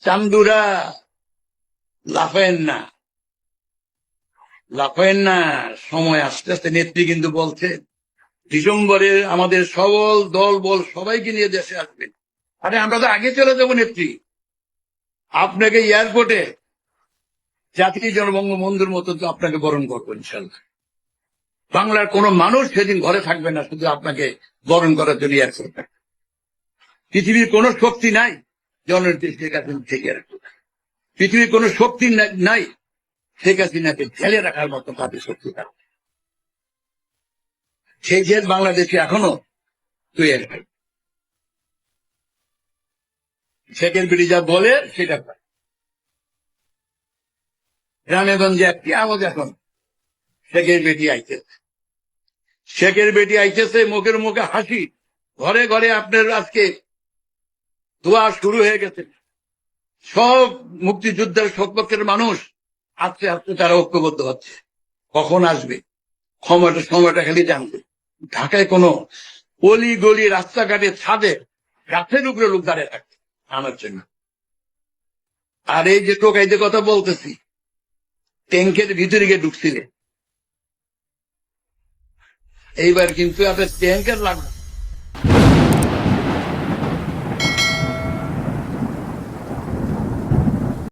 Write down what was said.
চান্দুরা লাফেন না, লাফেন না, সময় আস্তে আস্তে নেত্রী কিন্তু বলছে ডিসেম্বরে আমাদের সবল দল বল সবাইকে নিয়ে দেশে আসবেন। আরে আমরা তো আগে চলে যাবো নেত্রী, আপনাকে এয়ারপোর্টে জাতির জনবঙ্গবন্ধুর মতো তো আপনাকে বরণ করবো ইনশাল্লাহ। বাংলার কোন মানুষ সেদিন ঘরে থাকবে না, শুধু আপনাকে বরণ করার জন্য এয়ারপোর্ট। পৃথিবীর কোন শক্তি নাই জননেত্রী শেখ হাসিনা থেকে রাখবে, পৃথিবীর কোন শক্তি নাই শেখ হাসিনাকে ঢেলে রাখার মতো তাদের শক্তি থাকবে। সেই জেল বাংলাদেশে এখনো তৈরি হয়। শেখের বিড়ি যা বলে সেটা পায়। গ্রামেগঞ্জে একটি আওয়াজ এখন শেখের বেটি আইতেছে, শেখের বেটি আইতেছে, মুখের মুখে হাসি, ঘরে ঘরে আপনার আজকে দোয়া শুরু হয়ে গেছে। সব মুক্তিযোদ্ধার সপক্ষের মানুষ আস্তে আস্তে তারা ঐক্যবদ্ধ হচ্ছে। কখন আসবে সময়টা খালি জানবে। ঢাকায় কোন অলি গলি রাস্তাঘাটে ছাদে গাছের উপরে লোক দাঁড়িয়ে থাকে আনার জন্য। আর এই যে টোকাইতে কথা বলতেছি, ট্যাঙ্কের ভিতরে গিয়ে ঢুকছিলে, এইবার কিন্তু আপনার ট্যাঙ্কের লাগবে।